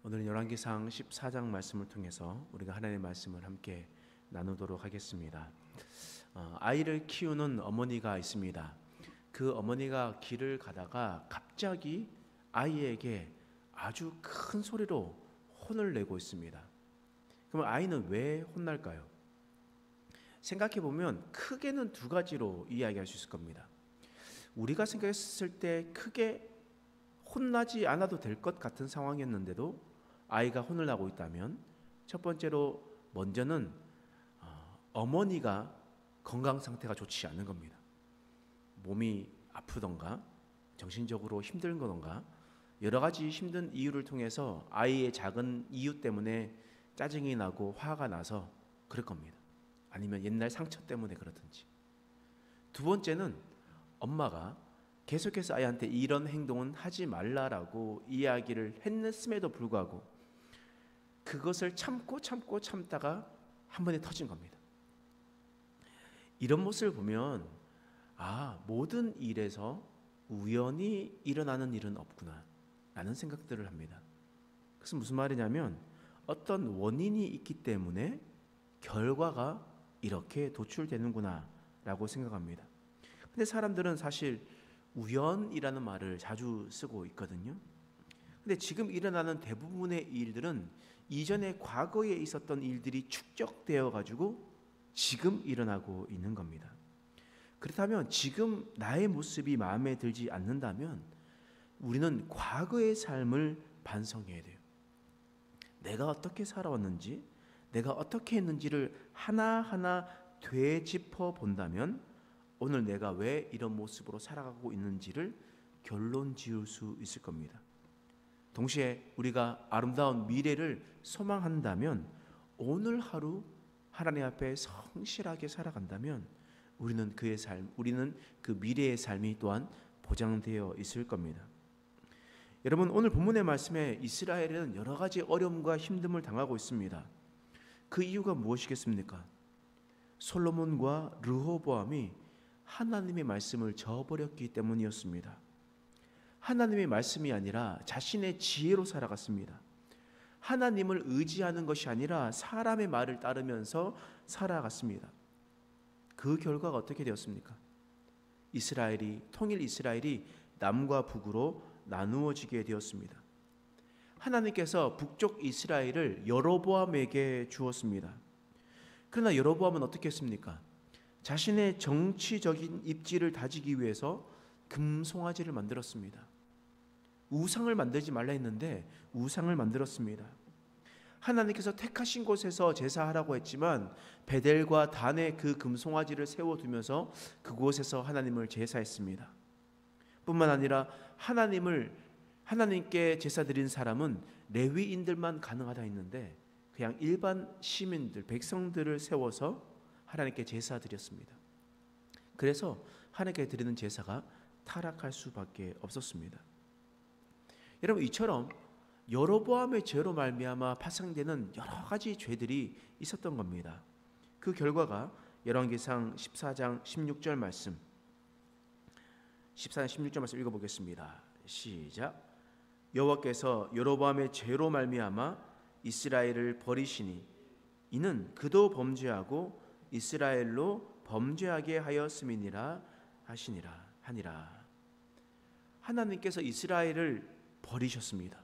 오늘은 열왕기상 14장 말씀을 통해서 우리가 하나님의 말씀을 함께 나누도록 하겠습니다. 아이를 키우는 어머니가 있습니다. 그 어머니가 길을 가다가 갑자기 아이에게 아주 큰 소리로 혼을 내고 있습니다. 그럼 아이는 왜 혼날까요? 생각해 보면 크게는 두 가지로 이야기할 수 있을 겁니다. 우리가 생각했을 때 크게 혼나지 않아도 될 것 같은 상황이었는데도 아이가 혼을 나고 있다면, 첫 번째로 먼저는 어머니가 건강 상태가 좋지 않은 겁니다. 몸이 아프던가 정신적으로 힘든 거던가 여러 가지 힘든 이유를 통해서 아이의 작은 이유 때문에 짜증이 나고 화가 나서 그럴 겁니다. 아니면 옛날 상처 때문에 그러든지. 두 번째는 엄마가 계속해서 아이한테 이런 행동은 하지 말라라고 이야기를 했음에도 불구하고 그것을 참다가 한 번에 터진 겁니다. 이런 모습을 보면 모든 일에서 우연히 일어나는 일은 없구나 라는 생각들을 합니다. 그래서 무슨 말이냐면 어떤 원인이 있기 때문에 결과가 이렇게 도출되는구나 라고 생각합니다. 근데 사람들은 사실 우연이라는 말을 자주 쓰고 있거든요. 근데 지금 일어나는 대부분의 일들은 이전에 과거에 있었던 일들이 축적되어 가지고 지금 일어나고 있는 겁니다. 그렇다면 지금 나의 모습이 마음에 들지 않는다면 우리는 과거의 삶을 반성해야 돼요. 내가 어떻게 살아왔는지, 내가 어떻게 했는지를 하나하나 되짚어 본다면 오늘 내가 왜 이런 모습으로 살아가고 있는지를 결론 지을 수 있을 겁니다. 동시에 우리가 아름다운 미래를 소망한다면 오늘 하루 하나님 앞에 성실하게 살아간다면 우리는 그 미래의 삶이 또한 보장되어 있을 겁니다. 여러분, 오늘 본문의 말씀에 이스라엘은 여러 가지 어려움과 힘듦을 당하고 있습니다. 그 이유가 무엇이겠습니까? 솔로몬과 르호보암이 하나님의 말씀을 저버렸기 때문이었습니다. 하나님의 말씀이 아니라 자신의 지혜로 살아갔습니다. 하나님을 의지하는 것이 아니라 사람의 말을 따르면서 살아갔습니다. 그 결과가 어떻게 되었습니까? 통일 이스라엘이 남과 북으로 나누어지게 되었습니다. 하나님께서 북쪽 이스라엘을 여로보암에게 주었습니다. 그러나 여로보암은 어떻게 했습니까? 자신의 정치적인 입지를 다지기 위해서 금송아지를 만들었습니다. 우상을 만들지 말라 했는데 우상을 만들었습니다. 하나님께서 택하신 곳에서 제사하라고 했지만 베델과 단의 그 금송아지를 세워두면서 그곳에서 하나님을 제사했습니다. 뿐만 아니라 하나님께 제사 드린 사람은 레위인들만 가능하다 했는데 그냥 일반 시민들, 백성들을 세워서 하나님께 제사 드렸습니다. 그래서 하나님께 드리는 제사가 타락할 수밖에 없었습니다. 여러분, 이처럼 여로보암의 죄로 말미암아 파생되는 여러 가지 죄들이 있었던 겁니다. 그 결과가 열왕기상 14장 16절 말씀 14장 16절 말씀 읽어보겠습니다. 시작. 여호와께서 여로보암의 죄로 말미암아 이스라엘을 버리시니 이는 그도 범죄하고 이스라엘로 범죄하게 하였음이니라 하니라. 하나님께서 이스라엘을 버리셨습니다.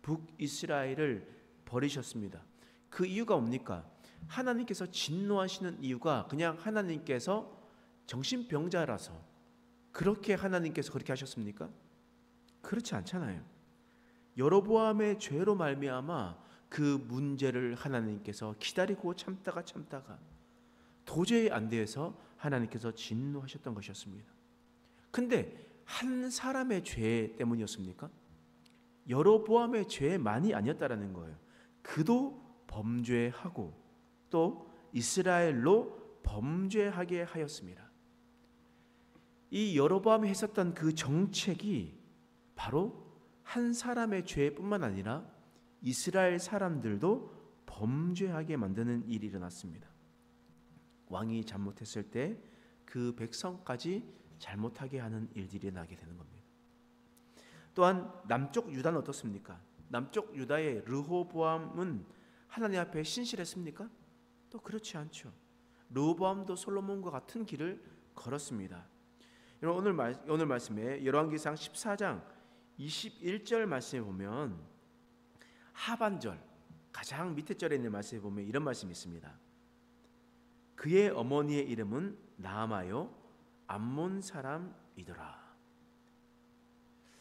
북이스라엘을 버리셨습니다. 그 이유가 뭡니까? 하나님께서 진노하시는 이유가 그냥 하나님께서 정신병자라서 그렇게 하나님께서 그렇게 하셨습니까? 그렇지 않잖아요. 여로보암의 죄로 말미암아 그 문제를 하나님께서 기다리고 참다가 도저히 안 돼서 하나님께서 진노하셨던 것이었습니다. 근데 한 사람의 죄 때문이었습니까? 여로보암의 죄만이 아니었다라는 거예요. 그도 범죄하고 또 이스라엘로 범죄하게 하였습니다. 이 여로보암이 했었던 그 정책이 바로 한 사람의 죄뿐만 아니라 이스라엘 사람들도 범죄하게 만드는 일이 일어났습니다. 왕이 잘못했을 때 그 백성까지 잘못하게 하는 일들이 나게 되는 겁니다. 또한 남쪽 유다는 어떻습니까? 남쪽 유다의 르호보암은 하나님 앞에 신실했습니까? 또 그렇지 않죠. 르호보암도 솔로몬과 같은 길을 걸었습니다. 여러분, 오늘 말씀에 열왕기상 14장 21절 말씀에 보면 하반절 가장 밑에 절에 있는 말씀에 보면 이런 말씀이 있습니다. 그의 어머니의 이름은 나아마요 암몬 사람이더라.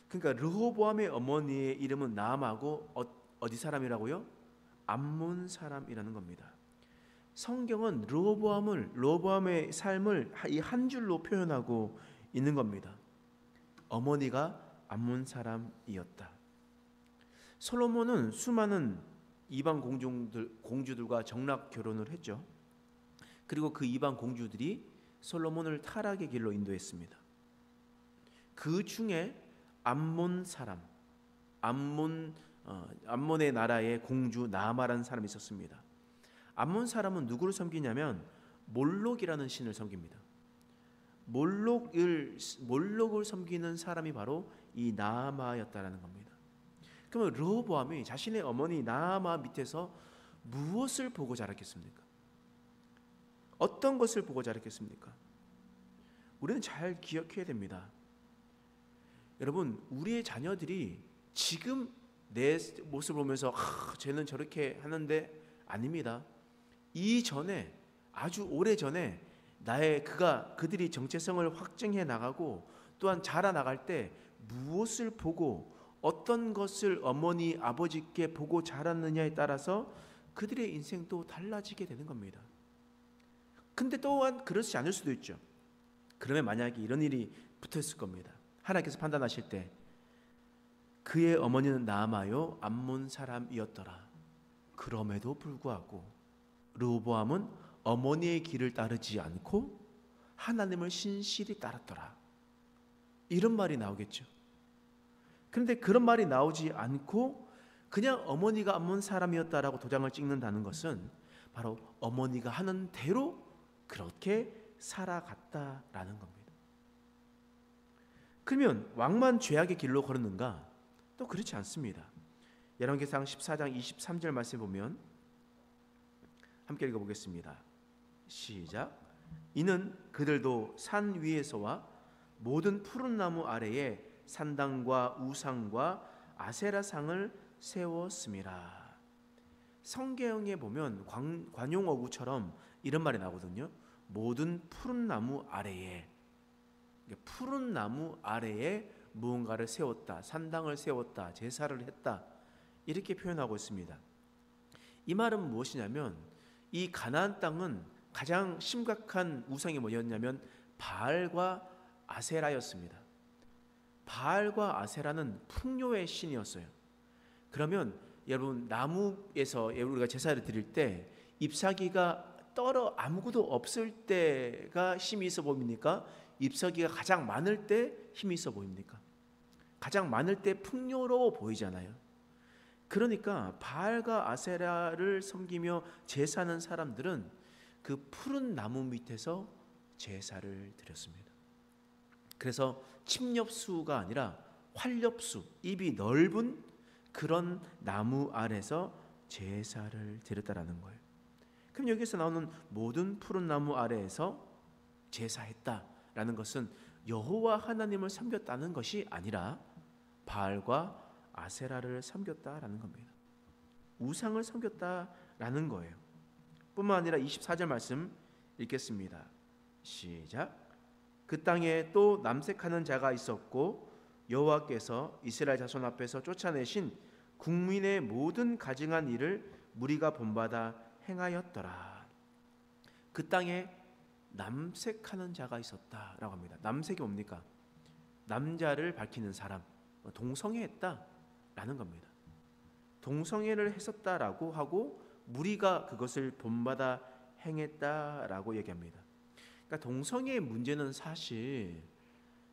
그러니까 르호보암의 어머니의 이름은 나아마고 어디 사람이라고요? 암몬 사람이라는 겁니다. 성경은 르호보암의 삶을 이 한 줄로 표현하고 있는 겁니다. 어머니가 암몬 사람이었다. 솔로몬은 수많은 이방 공주들과 정락 결혼을 했죠. 그리고 그 이방 공주들이 솔로몬을 타락의 길로 인도했습니다. 그 중에 암몬의 나라의 공주 나아마라는 사람이 있었습니다. 암몬 사람은 누구를 섬기냐면 몰록이라는 신을 섬깁니다. 몰록을 섬기는 사람이 바로 이 나아마였다라는 겁니다. 그러면 르호보암이 자신의 어머니 나아마 밑에서 무엇을 보고 자랐겠습니까? 어떤 것을 보고 자랐겠습니까? 우리는 잘 기억해야 됩니다. 여러분, 우리의 자녀들이 지금 내 모습을 보면서 쟤는 저렇게 하는데 아닙니다. 이전에 아주 오래전에 그들이 정체성을 확증해 나가고 또한 자라나갈 때 무엇을 보고 어떤 것을 어머니 아버지께 보고 자랐느냐에 따라서 그들의 인생도 달라지게 되는 겁니다. 근데 또한 그렇지 않을 수도 있죠. 그러면 만약에 이런 일이 붙었을 겁니다. 하나님께서 판단하실 때 그의 어머니는 나아마요 암몬 사람이었더라. 그럼에도 불구하고 르호보암은 어머니의 길을 따르지 않고 하나님을 신실히 따랐더라. 이런 말이 나오겠죠. 그런데 그런 말이 나오지 않고 그냥 어머니가 암몬 사람이었다라고 도장을 찍는다는 것은 바로 어머니가 하는 대로 그렇게 살아갔다라는 겁니다. 그러면 왕만 죄악의 길로 걸었는가? 또 그렇지 않습니다. 열왕기상 14장 23절 말씀 보면 함께 읽어보겠습니다. 시작. 이는 그들도 산 위에서와 모든 푸른 나무 아래에 산당과 우상과 아세라상을 세웠음이라. 성경에 보면 관용어구처럼 이런 말이 나오거든요. 모든 푸른 나무 아래에, 푸른 나무 아래에 무언가를 세웠다, 산당을 세웠다, 제사를 했다, 이렇게 표현하고 있습니다. 이 말은 무엇이냐면 이 가나안 땅은 가장 심각한 우상이 뭐였냐면 바알과 아세라였습니다. 바알과 아세라는 풍요의 신이었어요. 그러면 여러분, 나무에서 우리가 제사를 드릴 때 잎사귀가 아무것도 없을 때가 힘이 있어 보입니까? 잎사귀가 가장 많을 때 힘이 있어 보입니까? 가장 많을 때 풍요로워 보이잖아요. 그러니까 바알과 아세라를 섬기며 제사하는 사람들은 그 푸른 나무 밑에서 제사를 드렸습니다. 그래서 침엽수가 아니라 활엽수, 잎이 넓은 그런 나무 아래서 제사를 드렸다라는 거예요. 그럼 여기서 나오는 모든 푸른 나무 아래에서 제사했다라는 것은 여호와 하나님을 섬겼다는 것이 아니라 바알과 아세라를 섬겼다라는 겁니다. 우상을 섬겼다라는 거예요. 뿐만 아니라 24절 말씀 읽겠습니다. 시작. 그 땅에 또 남색하는 자가 있었고 여호와께서 이스라엘 자손 앞에서 쫓아내신 국민의 모든 가증한 일을 무리가 본받아 행하였더라. 그 땅에 남색하는 자가 있었다라고 합니다. 남색이 뭡니까? 남자를 밝히는 사람, 동성애했다라는 겁니다. 동성애를 했었다라고 하고 무리가 그것을 본받아 행했다라고 얘기합니다. 그러니까 동성애의 문제는 사실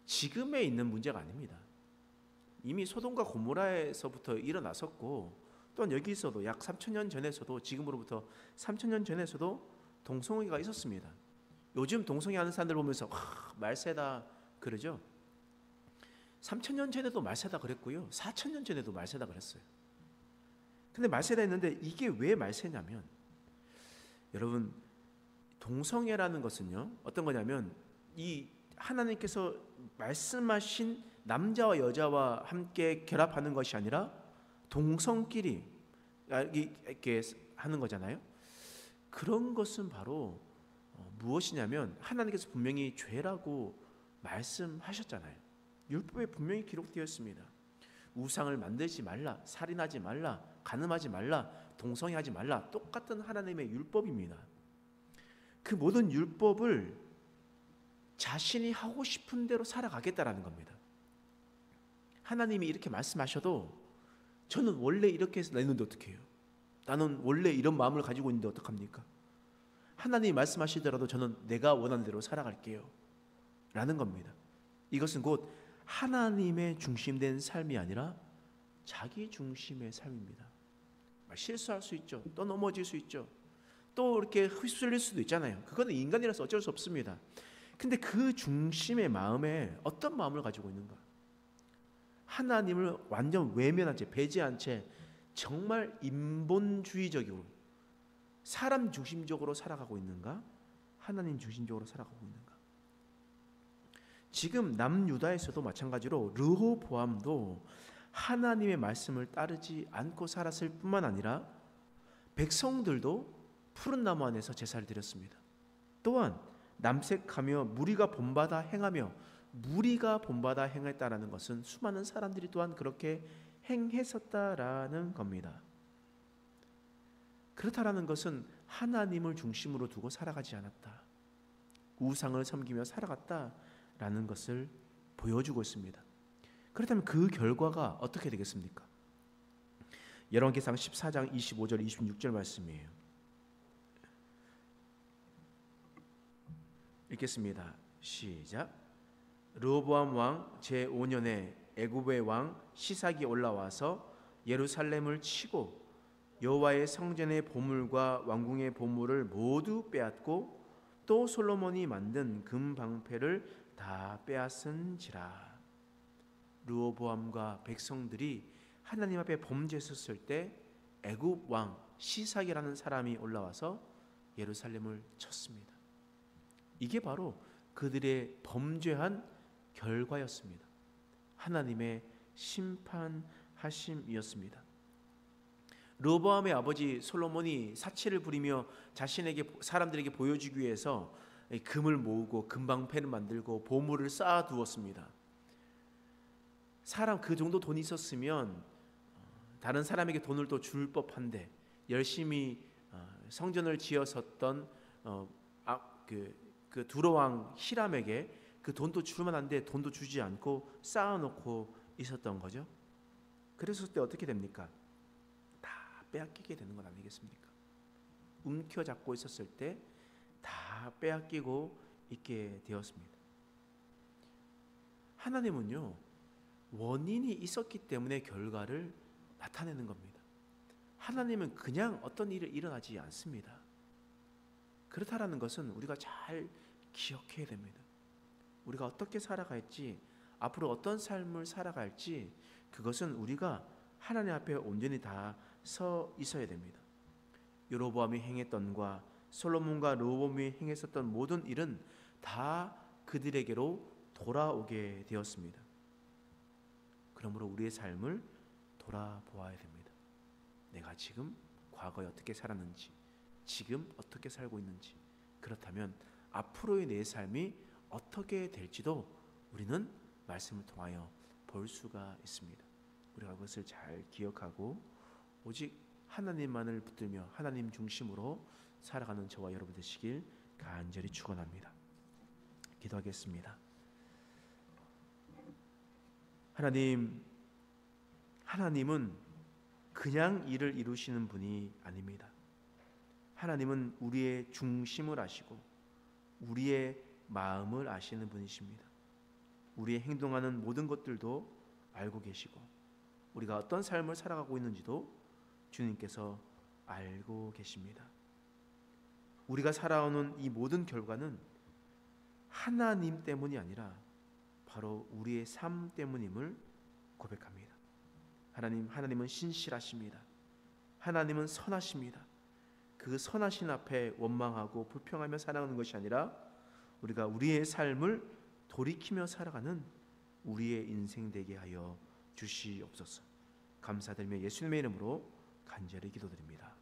지금에 있는 문제가 아닙니다. 이미 소돔과 고모라에서부터 일어났었고 또한 여기서도 약 3,000년 전에서도 지금으로부터 3,000년 전에서도 동성애가 있었습니다. 요즘 동성애하는 사람들 보면서 말세다 그러죠. 3,000년 전에도 말세다 그랬고요. 4,000년 전에도 말세다 그랬어요. 근데 말세다 했는데 이게 왜 말세냐면, 여러분, 동성애라는 것은요 어떤 거냐면, 이 하나님께서 말씀하신 남자와 여자와 함께 결합하는 것이 아니라 동성끼리 이렇게 하는 거잖아요. 그런 것은 바로 무엇이냐면, 하나님께서 분명히 죄라고 말씀하셨잖아요. 율법에 분명히 기록되어 있습니다. 우상을 만들지 말라, 살인하지 말라, 간음하지 말라, 동성애하지 말라. 똑같은 하나님의 율법입니다. 그 모든 율법을 자신이 하고 싶은 대로 살아가겠다라는 겁니다. 하나님이 이렇게 말씀하셔도 저는 원래 이렇게 해서 내는데 어떻게 해요? 나는 원래 이런 마음을 가지고 있는데 어떡합니까? 하나님이 말씀하시더라도 저는 내가 원하는 대로 살아갈게요 라는 겁니다. 이것은 곧 하나님의 중심된 삶이 아니라 자기 중심의 삶입니다. 실수할 수 있죠. 또 넘어질 수 있죠. 또 이렇게 휩쓸릴 수도 있잖아요. 그거는 인간이라서 어쩔 수 없습니다. 근데 그 중심의 마음에 어떤 마음을 가지고 있는가? 하나님을 완전 외면한 채, 배제한 채 정말 인본주의적으로 사람 중심적으로 살아가고 있는가? 하나님 중심적으로 살아가고 있는가? 지금 남유다에서도 마찬가지로 르호보암도 하나님의 말씀을 따르지 않고 살았을 뿐만 아니라 백성들도 푸른 나무 안에서 제사를 드렸습니다. 또한 남색하며 무리가 본받아 행하며, 무리가 본받아 행했다라는 것은 수많은 사람들이 또한 그렇게 행했었다라는 겁니다. 그렇다라는 것은 하나님을 중심으로 두고 살아가지 않았다, 우상을 섬기며 살아갔다라는 것을 보여주고 있습니다. 그렇다면 그 결과가 어떻게 되겠습니까? 열왕기상 14장 25절 26절 말씀이에요. 읽겠습니다. 시작. 르호보암 왕 제5년에 애굽의 왕 시삭이 올라와서 예루살렘을 치고 여호와의 성전의 보물과 왕궁의 보물을 모두 빼앗고 또 솔로몬이 만든 금 방패를 다 빼앗은지라. 르호보암과 백성들이 하나님 앞에 범죄했을 때 애굽 왕 시삭이라는 사람이 올라와서 예루살렘을 쳤습니다. 이게 바로 그들의 범죄한 결과였습니다. 하나님의 심판하심이었습니다. 르호보암의 아버지 솔로몬이 사치를 부리며 자신에게 사람들에게 보여주기 위해서 금을 모으고 금방패를 만들고 보물을 쌓아두었습니다. 사람 그 정도 돈이 있었으면 다른 사람에게 돈을 또 줄 법한데, 열심히 성전을 지었었던 그 두로왕 히람에게 그 돈도 줄 만한데 돈도 주지 않고 쌓아놓고 있었던 거죠. 그랬을 때 어떻게 됩니까? 다 빼앗기게 되는 것 아니겠습니까? 움켜잡고 있었을 때 다 빼앗기고 있게 되었습니다. 하나님은요, 원인이 있었기 때문에 결과를 나타내는 겁니다. 하나님은 그냥 어떤 일이 일어나지 않습니다. 그렇다라는 것은 우리가 잘 기억해야 됩니다. 우리가 어떻게 살아갈지, 앞으로 어떤 삶을 살아갈지, 그것은 우리가 하나님 앞에 온전히 다 서 있어야 됩니다. 여로보암이 행했던과 솔로몬과 르호보암이 행했었던 모든 일은 다 그들에게로 돌아오게 되었습니다. 그러므로 우리의 삶을 돌아보아야 됩니다. 내가 지금 과거에 어떻게 살았는지, 지금 어떻게 살고 있는지, 그렇다면 앞으로의 내 삶이 어떻게 될지도 우리는 말씀을 통하여 볼 수가 있습니다. 우리가 그것을 잘 기억하고 오직 하나님만을 붙들며 하나님 중심으로 살아가는 저와 여러분 되시길 간절히 축원합니다. 기도하겠습니다. 하나님은 그냥 일을 이루시는 분이 아닙니다. 하나님은 우리의 중심을 아시고 우리의 마음을 아시는 분이십니다. 우리의 행동하는 모든 것들도 알고 계시고 우리가 어떤 삶을 살아가고 있는지도 주님께서 알고 계십니다. 우리가 살아오는 이 모든 결과는 하나님 때문이 아니라 바로 우리의 삶 때문임을 고백합니다. 하나님은 신실하십니다. 하나님은 선하십니다. 그 선하신 앞에 원망하고 불평하며 살아가는 것이 아니라 우리가 우리의 삶을 돌이키며 살아가는 우리의 인생 되게 하여 주시옵소서. 감사드리며 예수님의 이름으로 간절히 기도드립니다.